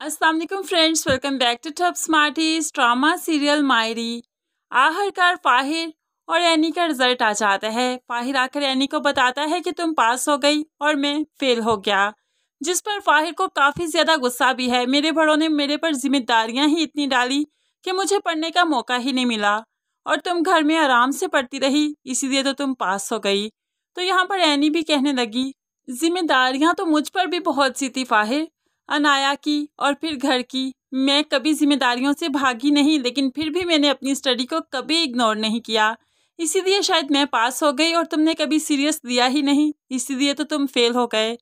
अस्सलाम वालेकुम friends, welcome back to Top Smarties. Drama serial Mayri. आखिरकार फाहिर और एनी का रिजल्ट आ जाता है। फाहिर आकर एनी को बताता है कि तुम पास हो गई और मैं फेल हो गया, जिस पर फाहिर को काफ़ी ज़्यादा गुस्सा भी है। मेरे बड़ों ने मेरे पर जिम्मेदारियां ही इतनी डाली कि मुझे पढ़ने का मौका ही नहीं मिला और तुम घर में आराम से पढ़ती रही, इसीलिए तो तुम पास हो गई। तो यहाँ पर एनी भी कहने लगी, जिम्मेदारियां तो मुझ पर भी बहुत सी थी फाहिर, अनाया की और फिर घर की। मैं कभी जिम्मेदारियों से भागी नहीं, लेकिन फिर भी मैंने अपनी स्टडी को कभी इग्नोर नहीं किया, इसीलिए शायद मैं पास हो गई और तुमने कभी सीरियस लिया ही नहीं, इसीलिए तो तुम फेल हो गए।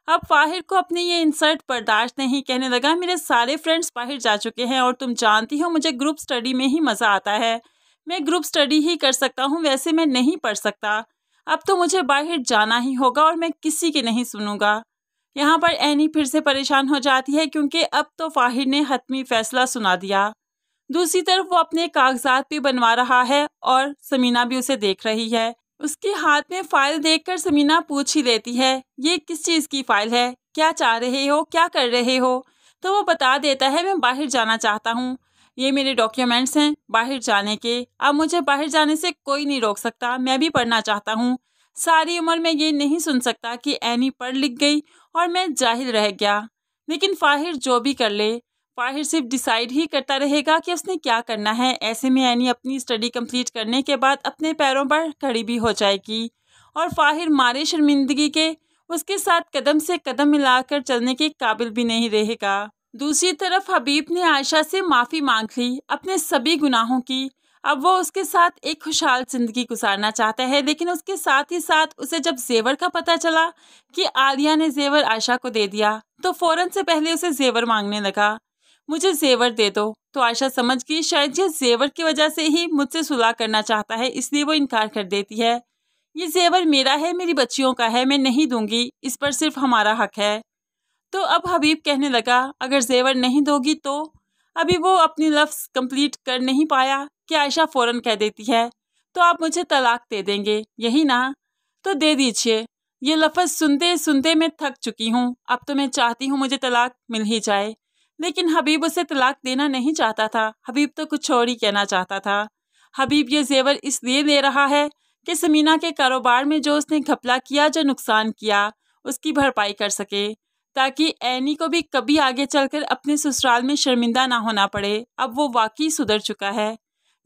अब फाहिर को अपनी ये इंसल्ट बर्दाश्त नहीं, कहने लगा मेरे सारे फ्रेंड्स बाहर जा चुके हैं और तुम जानती हो मुझे ग्रुप स्टडी में ही मज़ा आता है। मैं ग्रुप स्टडी ही कर सकता हूँ, वैसे मैं नहीं पढ़ सकता। अब तो मुझे बाहर जाना ही होगा और मैं किसी की नहीं सुनूंगा। यहाँ पर एनी फिर से परेशान हो जाती है, क्योंकि अब तो फाहिर ने हतमी फैसला सुना दिया। दूसरी तरफ वो अपने कागजात भी बनवा रहा है और समीना भी उसे देख रही है। उसके हाथ में फाइल देखकर समीना पूछ ही लेती है, ये किस चीज़ की फाइल है, क्या चाह रहे हो, क्या कर रहे हो? तो वो बता देता है, मैं बाहर जाना चाहता हूँ, ये मेरे डॉक्यूमेंट्स हैं बाहर जाने के। अब मुझे बाहर जाने से कोई नहीं रोक सकता, मैं भी पढ़ना चाहता हूँ। सारी उम्र मैं ये नहीं सुन सकता कि एनी पढ़ लिख गई और मैं जाहिल रह गया। लेकिन फाहिर जो भी कर ले, फाहिर सिर्फ डिसाइड ही करता रहेगा कि उसने क्या करना है। ऐसे में एनी अपनी स्टडी कंप्लीट करने के बाद अपने पैरों पर खड़ी भी हो जाएगी और फाहिर मारे शर्मिंदगी के उसके साथ कदम से कदम मिलाकर चलने के काबिल भी नहीं रहेगा। दूसरी तरफ हबीब ने आयशा से माफ़ी मांग ली अपने सभी गुनाहों की। अब वो उसके साथ एक खुशहाल जिंदगी गुजारना चाहता है, लेकिन उसके साथ ही साथ उसे जब जेवर का पता चला कि आलिया ने जेवर आयशा को दे दिया, तो फौरन से पहले उसे जेवर मांगने लगा, मुझे जेवर दे दो। तो आयशा समझ गई शायद ये जेवर की वजह से ही मुझसे सुलह करना चाहता है, इसलिए वो इनकार कर देती है। ये जेवर मेरा है, मेरी बच्चियों का है, मैं नहीं दूंगी, इस पर सिर्फ हमारा हक है। तो अब हबीब कहने लगा, अगर जेवर नहीं दोगी तो। अभी वो अपनी लफ्ज़ कंप्लीट कर नहीं पाया कि आयशा फ़ौरन कह देती है, तो आप मुझे तलाक दे देंगे, यही ना? तो दे दीजिए। ये लफ्ज़ सुनते सुनते मैं थक चुकी हूँ, अब तो मैं चाहती हूँ मुझे तलाक मिल ही जाए। लेकिन हबीब उसे तलाक देना नहीं चाहता था, हबीब तो कुछ और ही कहना चाहता था। हबीब ये जेवर इसलिए ले रहा है कि समीना के कारोबार में जो उसने घपला किया, जो नुकसान किया, उसकी भरपाई कर सके, ताकि एनी को भी कभी आगे चलकर अपने ससुराल में शर्मिंदा ना होना पड़े। अब वो वाकई सुधर चुका है।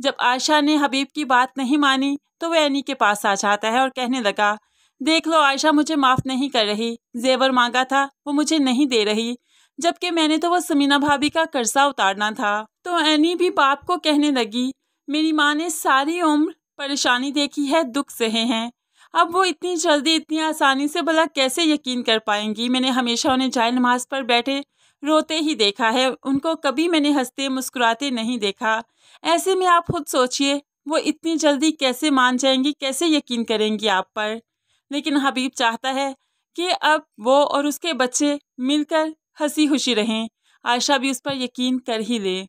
जब आयशा ने हबीब की बात नहीं मानी तो वह एनी के पास आ जाता है और कहने लगा, देख लो आयशा मुझे माफ़ नहीं कर रही, जेवर मांगा था वो मुझे नहीं दे रही, जबकि मैंने तो वो समीना भाभी का कर्जा उतारना था। तो एनी भी बाप को कहने लगी, मेरी माँ ने सारी उम्र परेशानी देखी है, दुख सहे हैं, अब वो इतनी जल्दी इतनी आसानी से भला कैसे यकीन कर पाएंगी? मैंने हमेशा उन्हें जाए नमाज पर बैठे रोते ही देखा है, उनको कभी मैंने हंसते मुस्कुराते नहीं देखा। ऐसे में आप खुद सोचिए वो इतनी जल्दी कैसे मान जाएंगी, कैसे यकीन करेंगी आप पर? लेकिन हबीब चाहता है कि अब वो और उसके बच्चे मिलकर हंसी खुशी रहें, आयशा भी उस पर यकीन कर ही ले।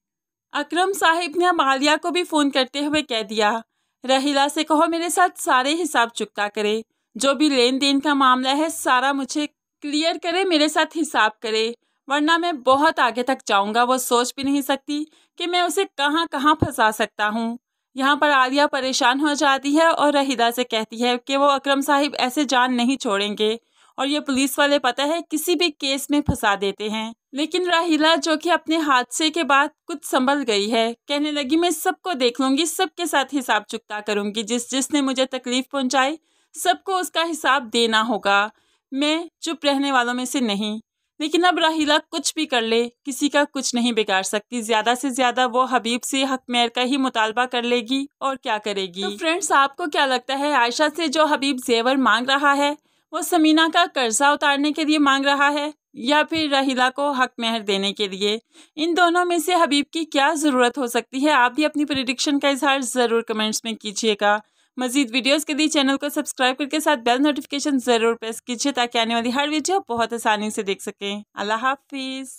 अकरम साहिब ने अब आलिया को भी फ़ोन करते हुए कह दिया, रहीला से कहो मेरे साथ सारे हिसाब चुकता करे, जो भी लेन देन का मामला है सारा मुझे क्लियर करे, मेरे साथ हिसाब करे, वरना मैं बहुत आगे तक जाऊंगा। वो सोच भी नहीं सकती कि मैं उसे कहाँ कहाँ फंसा सकता हूँ। यहाँ पर आलिया परेशान हो जाती है और रहीला से कहती है कि वो अकरम साहिब ऐसे जान नहीं छोड़ेंगे और ये पुलिस वाले पता है किसी भी केस में फंसा देते हैं। लेकिन राहिला जो कि अपने हादसे के बाद कुछ संभल गई है, कहने लगी मैं सबको देख लूंगी, सबके साथ हिसाब चुकता करूंगी, जिसने मुझे तकलीफ पहुंचाई सबको उसका हिसाब देना होगा, मैं चुप रहने वालों में से नहीं। लेकिन अब राहिला कुछ भी कर ले किसी का कुछ नहीं बिगाड़ सकती, ज़्यादा से ज़्यादा वो हबीब से हक मेहर का ही मुतालबा कर लेगी और क्या करेगी। तो फ्रेंड्स आपको क्या लगता है, आयशा से जो हबीब जेवर मांग रहा है वो समीना का कर्जा उतारने के लिए मांग रहा है या फिर रहीला को हक मेहर देने के लिए? इन दोनों में से हबीब की क्या ज़रूरत हो सकती है? आप भी अपनी प्रेडिक्शन का इजहार ज़रूर कमेंट्स में कीजिएगा। मज़ीद वीडियोस के लिए चैनल को सब्सक्राइब करके साथ बेल नोटिफिकेशन ज़रूर प्रेस कीजिए, ताकि आने वाली हर वीडियो बहुत आसानी से देख सकें। अल्लाह हाफिज़।